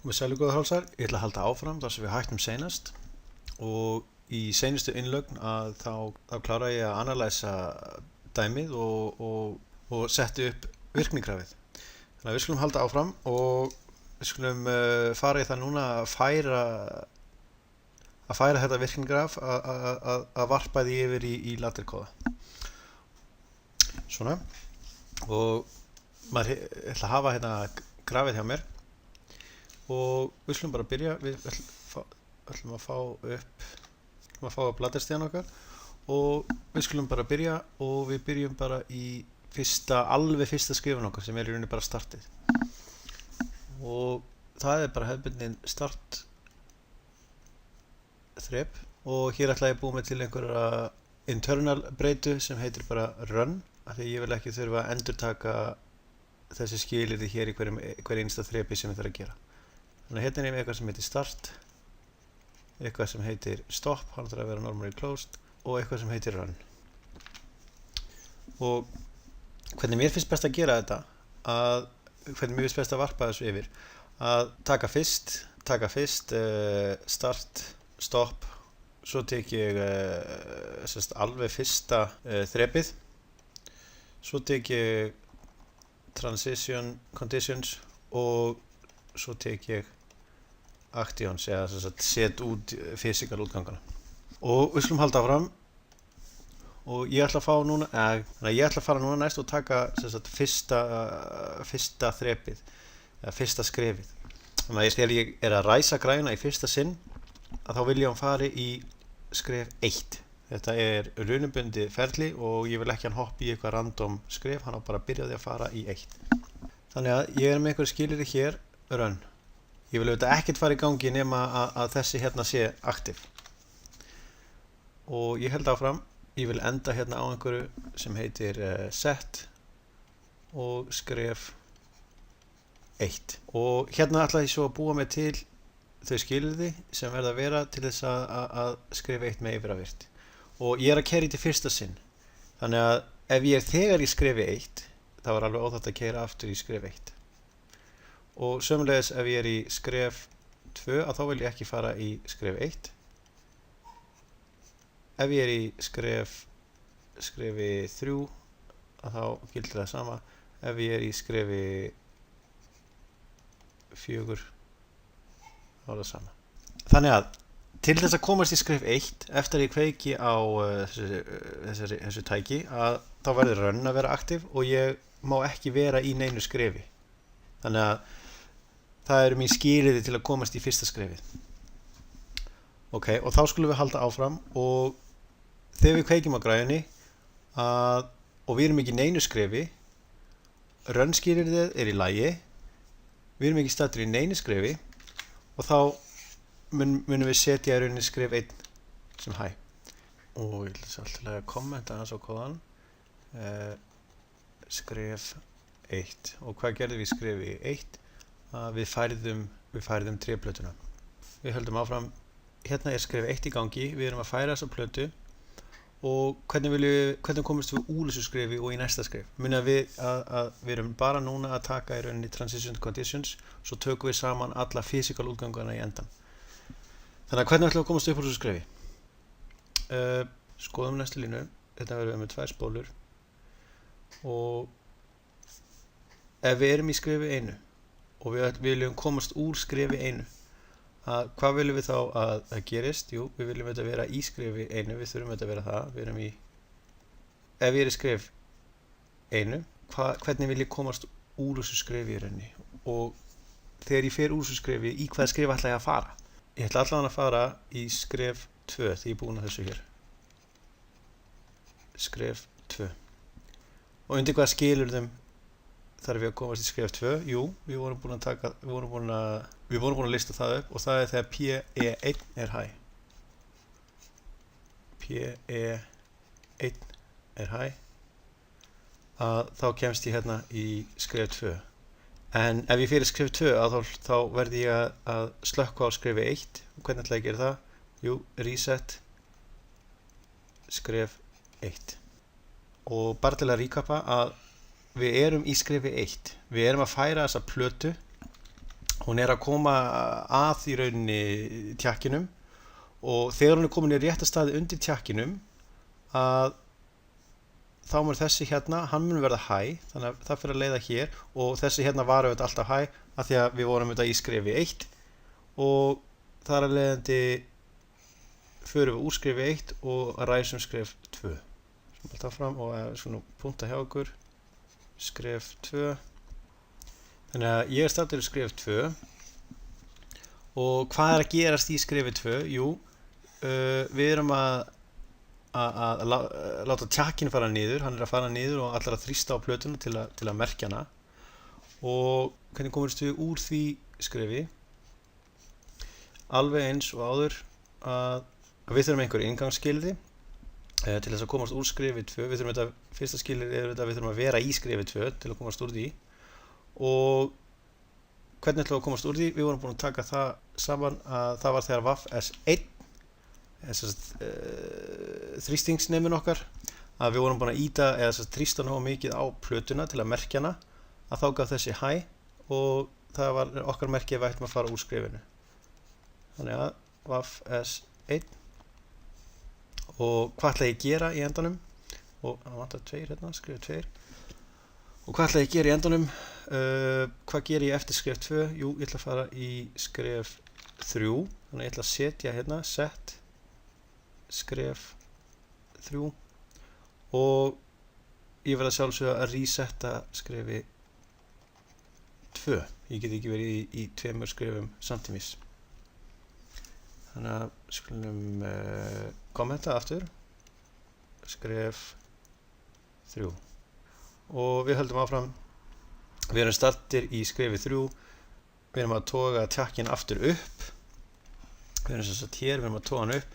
Með sælu góða hálsar, ég ætla að halda áfram þar sem við hættum seinast og í seinustu innlögn að þá klára ég að analysa dæmið og setti upp virknigrafið. Þannig að við skulum halda áfram og við skulum fara í það núna að færa þetta virknigraf að varpa því yfir í latilkóða. Svona, og maður ætla að hafa hérna grafið hjá mér. Og við skulum bara byrja, við ætlum að fá upp laterstíðan okkar og við skulum bara byrja og við byrjum bara í alveg fyrsta skrifun okkar sem í rauninni bara startið. Og það bara hefðbundin start þrep og hér ætla ég að búa mig til einhverja internal breytu sem heitir bara run af því ég vil ekki þurfa að endurtaka þessi skilyrði hér í hverju einsta þrepi sem ég þarf að gera. Þannig að hérna er eitthvað sem heitir start, eitthvað sem heitir stop, hann þarf að vera normally closed og eitthvað sem heitir run. Og hvernig mér finnst best að gera þetta, hvernig mér finnst best að varpa þessu yfir, að taka fyrst start, stop, svo tek ég alveg fyrsta þrepið, svo tek ég transition conditions og svo tek ég actions eða set út physical útgangana. Og við skulum halda áfram og ég ætla að fara núna næst og taka fyrsta þrepið eða fyrsta skrefið. Þannig að þegar ég er að ræsa græna í fyrsta sinn að þá vil ég hann fari í skref 1. Þetta runubundið ferli og ég vil ekki hann hoppa í eitthvað random skref, hann á bara að byrja því að fara í 1. Þannig að ég með einhverju skilyrði hér run. Ég vil auðvitað ekkert fara í gangi nema að þessi hérna sé aktiv. Og ég held áfram, ég vil enda hérna á einhverju sem heitir set og skref 1. Og hérna ætla ég svo að búa mig til þau skilyrði sem verða að vera til þess að skref 1 með yfir að virt. Og ég að keyra í til fyrsta sinn. Þannig að ef ég þegar í skrefi 1, þá alveg óþarft að keyra aftur í skref 1. Og sömulegis ef ég í skref 2 að þá vil ég ekki fara í skref 1. Ef ég í skrefi 3 að þá gildir það sama. Ef ég í skrefi 4 þá það sama. Þannig að til þess að komast í skref 1 eftir ég kveiki á þessu tæki að þá verður run að vera aktiv og ég má ekki vera í neinu skrefi. Þannig að það eru mín skilyrði til að komast í fyrsta skrefið. Ok, og þá skulum við halda áfram og þegar við kveikjum á græjunni og við erum ekki í neinu skrefi, run skilyrðið í lagi, við erum ekki staddir í neinu skrefi og þá munum við setja í rauninni skref 1 sem hæ. Og ég ætla alltaf að kommenta hans á kóðan. Skref 1. Og hvað gerðum við í skrefi 1? Við færðum tréplötuna. Við höldum áfram, hérna skref 1 í gangi, við erum að færa þessa plötu og hvernig komumst við úr þessu skrefi og í næsta skref? Munið að við erum bara núna að taka í rauninni transition conditions, svo tökum við saman alla physical útgangana í endan. Þannig að hvernig ætlum við að komast upp úr þessu skrefi? Skoðum næstu línu, þetta verður með 2 spólur og ef við erum í skrefi 1 og við viljum komast úr skrefi 1, hvað viljum við þá að gerist? Jú, við viljum þetta vera í skrefi 1, við þurfum þetta að vera það. Ef ég í skref 1, hvernig vil ég komast úr þessu skrefi í rauninni? Og þegar ég fer úr þessu skrefi, í hvaða skref ætla ég að fara? Ég ætla allavega að fara í skref 2 því ég er búinn að þessu hér. Skref 2. Og undir hvaða skilyrðum þarf við að komast í skref 2? Jú, við vorum búin að lista það upp og það þegar PE1 hæ. PE1 hæ. Þá kemst ég hérna í skref 2. En ef ég fyrir skref 2 þá verði ég að slökkva á skrefi 1. Hvernig ætla ég að gera það? Jú, reset skref 1. Og bara til að recapa að við erum í skrefi 1. Við erum að færa þessa plötu hún er að koma að í rauninni tjakkinum og þegar hún er komin í rétta staði undir tjakkinum að þá mun þessi hérna, hann mun verða high, þannig að það fyrir að leiða hér og þessi hérna var auðvitað alltaf high af því að við vorum auðvitað í skrefi 1 og þar að leiðandi förum við úr skrefi 1 og ræsum skref 2. Svona alltaf fram og svona punta hjá okkur, skref 2. Þannig að ég er staddur í skref 2 og hvað er að gerast í skrefi 2? Jú, við erum að láta tjakkinn fara niður, hann er að fara niður og allar að þrýsta á plötuna til að merkja hana. Og hvernig komumst við úr því skrefi? Alveg eins og áður að við þurfum einhver ingangsskilyrði til þess að komast úr skrefi 2. Við þurfum þetta, fyrsta skilyrði er þetta, við þurfum að vera í skrefi 2 til að komast úr því. Og hvernig ætlum við að komast úr því? Við vorum búin að taka það saman að það var þegar VAF S1 þrýstingsnemin okkar að við vorum búin að ýta eða þrýsta nógu mikið á plötuna til að merkja hana að þá gaf þessi high og það var okkar merki að við ættum að fara úr skrefinu. Þannig að VAF S1 og hvað ætla ég að gera í endanum og það vantar 2 hérna, skref 2 og hvað ætla ég að gera í endanum hvað ger ég eftir skref 2? Jú, ég ætla að fara í skref 3 þannig að ég ætla að setja hérna set skref 3 og ég verð að sjálfsögða að resetta skrefi 2. Ég get ekki verið í 2 skrefum samtímis. Þannig að skulum kommenta aftur skref 3 og við höldum áfram. Við erum startir í skrefi 3. Við erum að toga tjakkinn aftur upp. Við erum sem sagt hér, við erum að toga hann upp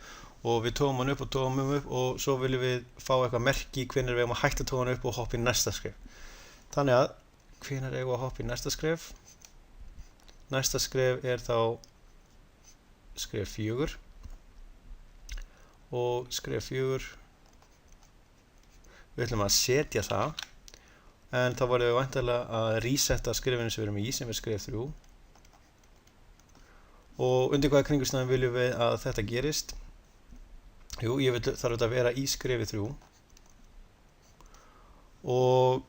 og við tóum hann upp og tóum hann upp og svo viljum við fá eitthvað merki hvenær við eigum að hætta að toga hann upp og hoppa í næsta skref. Þannig að hvenær eigum við að hoppa í næsta skref? Næsta skref er þá skref 4 og skref 4 við ætlum að setja það en þá verðum við væntanlega að resetta skrefinu sem við erum í sem er skref 3 og undir hvaða kringumstæðum viljum við að þetta gerist? Jú, ég þarf þetta að vera í skrefi 3 og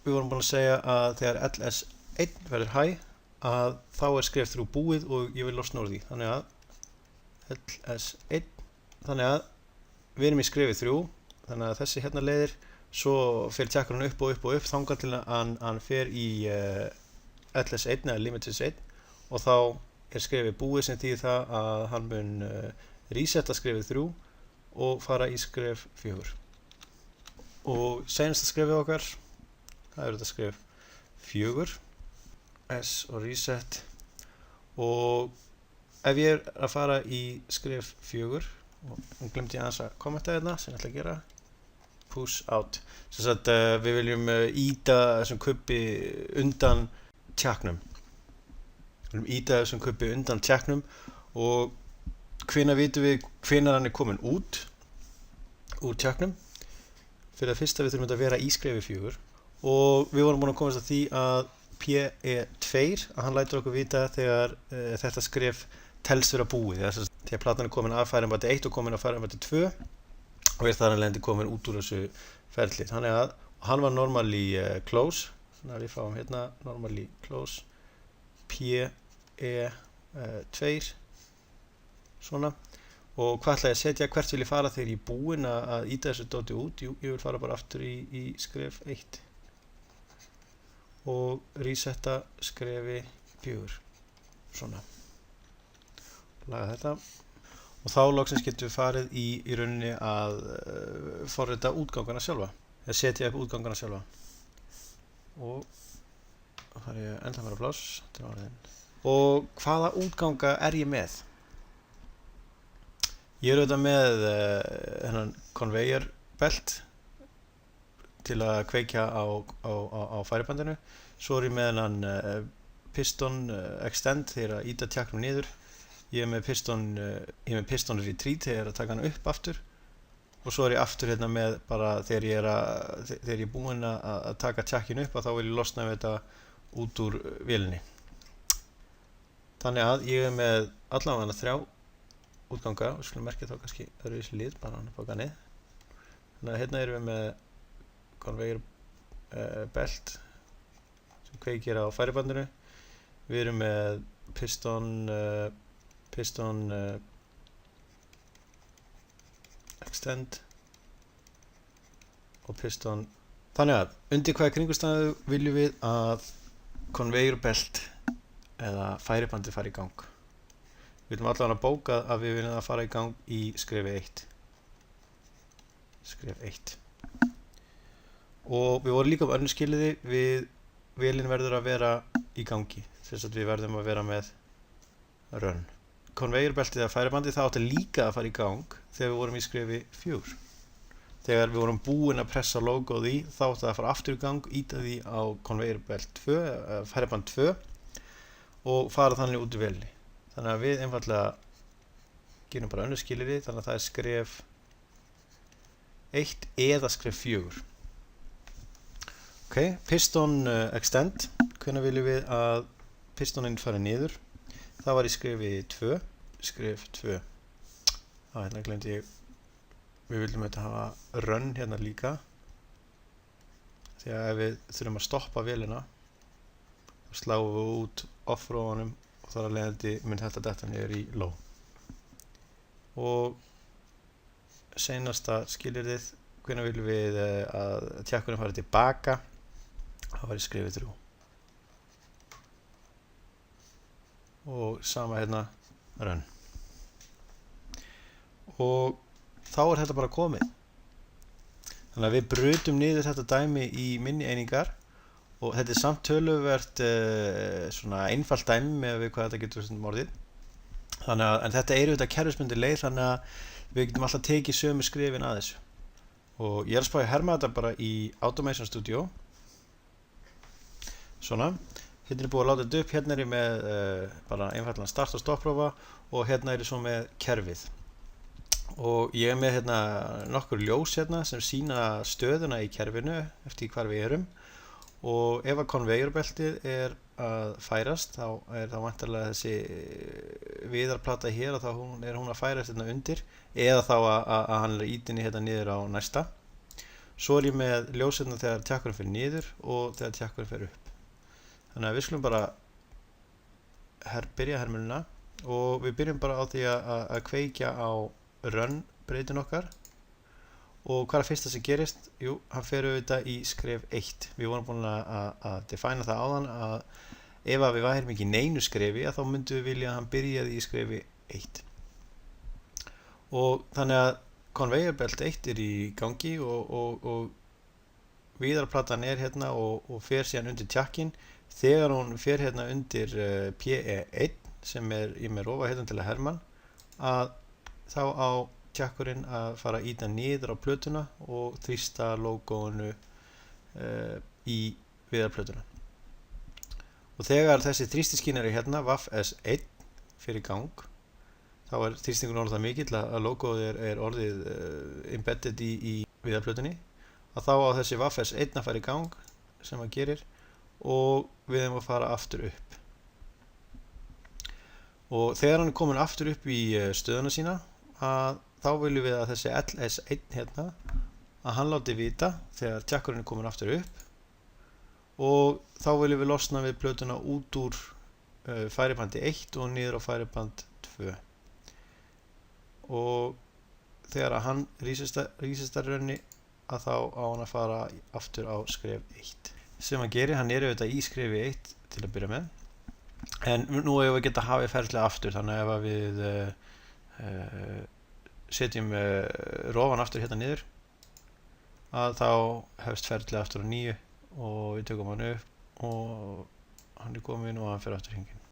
við vorum búin að segja að þegar LS1 verður high að þá er skref 3 búið og ég vil losna úr því. Þannig að LS1, þannig að við erum í skrefi 3, þannig að þessi hérna leiðir, svo fer tjakkurinn upp og upp og upp þangað til að hann fer í LS1 eða Limited 1 og þá er skrefið búið sem þýðir það að hann mun resetta skrefið 3 og fara í skref 4. Og seinasta skrefið okkar, það er þetta skref 4, S og reset og ef ég er að fara í skref 4 og nú glemdi ég aðeins að kommenta hérna sem ég ætla að gera push out, sem sagt við viljum ýta þessum kubbi undan tjakknum. Við viljum ýta þessum kubbi undan tjakknum og hvenær vitum við hvenær hann er komin út úr tjakknum? Fyrir að fyrsta við þurfum að vera í skrefi 4 og við vorum búin að komast að því að PE2 að hann lætur okkur vita þegar þetta skref telst vera búið þegar platan er komin af færibandi 1 og komin af færibandi 2 og er þar hann lendi komin út úr þessu ferli. Þannig að hann var normally close, þannig að við fáum hérna normally close PE2 svona og hvað ætla ég að setja, hvert vil ég fara þegar ég er búinn að ýta þessu dóti út? Jú, ég vil fara bara aftur í skref 1 og resetta skrefi 4 svona laga þetta og þá loksins getum við farið í rauninni að forrita útgangana sjálfa eða setja upp útgangana sjálfa og þá þarf ég enda að vera pláss og hvaða útganga er ég með? Ég er auðvitað með hennan conveyor belt til að kveikja á færibandinu. Svo er ég með hennan piston extend þegar að ýta tjakknum niður. Ég er með piston retreat þegar ég er að taka hann upp aftur. Og svo er ég aftur hérna með bara þegar ég er búinn að taka tjakkinn upp að þá vil ég losna við þetta út úr vélinni. Þannig að ég er með allavega 3 útganga og skulum merkja þá kannski öðruvísi lit, bara hann upp á ganið. Þannig að hérna erum við með conveyor belt sem kveikir á færibandinu. Við erum með piston extend og piston. Þannig að undir hvaða kringumstæðu viljum við að conveyor belt eða færibandi fari í gang. Við viljum allavega bóka að við viljum að fara í gang í skrefi 1. Skref 1. Og við vorum líka á önnur skilyrði, vélinn verður að vera í gangi. Þess að við verðum að vera með run. Conveyor beltið eða færibandið það átti líka að fara í gang þegar við vorum í skrefi 4. Þegar við vorum búin að pressa logoð í, þá átti það að fara aftur í gang, íta því á conveyor belt 2, færiband 2 og fara þannig út í vélinni. Þannig að við einfallega gerum bara önnur skilyrði, þannig að það er skref 1 eða skref 4. Ok, piston extend. Hvenær viljum við að pistoninn fari niður? Það var í skrefi 2. Skref 2. Hérna glemdi ég. Við viljum þetta hafa run hérna líka. Því að ef við þurfum að stoppa vélina, þá sláum við út off-rowanum og þar að leiðandi mun þetta detta niður í low. Og seinasta skilyrðið, hvenær viljum við að tjakkurinn fari tilbaka? Það var í skrefi 3. Og sama hérna, run. Og þá er þetta bara komið. Þannig að við brutum niður þetta dæmi í minni einingar og þetta er samt töluvert svona einfalt dæmi með við hvað þetta getur orðið. Þannig að, en þetta er auðvitað kerfisbundin leið, þannig að við getum alltaf tekið sömu skrifin að þessu. Og ég er að spá að herma þetta bara í Automation Studio. Svona. Hérna er búið að láta þetta upp, hérna er ég með bara einfaldan start og stopprófa og hérna er ég svo með kerfið. Og ég er með hérna nokkur ljós hérna sem sýna stöðuna í kerfinu eftir hvar við erum. Og ef að conveyor beltið er að færast, þá er það væntanlega þessi viðarplata hér og þá er hún að færast hérna undir, eða þá að hann er ítinni hérna niður á næsta. Svo er ég með ljós hérna þegar tjakkurinn fer niður og þegar tjakkurinn fer upp. Þannig að við skulum bara byrja hermunina og við byrjum bara á því að kveikja á run breytin okkar. Og hvað er fyrsta sem gerist? Jú, hann fer auðvitað í skref 1. Við vorum búin að defina það áðan að ef við værum ekki í neinu skrefi, þá myndum við vilja að hann byrjaði í skrefi 1. Og þannig að conveyor belt 1 er í gangi og viðarplatan er hérna og fer síðan undir tjakkinn. Þegar hún fer hérna undir PE1 sem ég með rofa hérna til að herma, að þá á tjakkurinn að fara að íta niður á plötuna og þrýsta logoinu í viðarplötuna. Og þegar þessi þrýstiskínari hérna, WAF S1, fyrir gang, þá er þrýstingun orðið það mikill að logoið er orðið embedded í viðarplötunni, að þá á þessi WAF S1 að fara í gang, sem það gerir, og við erum að fara aftur upp. Og þegar hann er komin aftur upp í stöðuna sína, þá viljum við að þessi LS1 hérna, að hann láti vita þegar tjakkurinn er komin aftur upp og þá viljum við losna við plötuna út úr færibandi 1 og niður á færiband 2. Og þegar að hann resistar runni, að þá á hann að fara aftur á skref 1. Sem hann gerir, hann er auðvitað í skrefi 1 til að byrja með. En nú hefur við getað hafið ferðlega aftur, þannig að ef við setjum rofan aftur hérna niður, að þá hefst ferðlega aftur á 9 og við tökum hann upp og hann er kominn og hann fer aftur hringinn.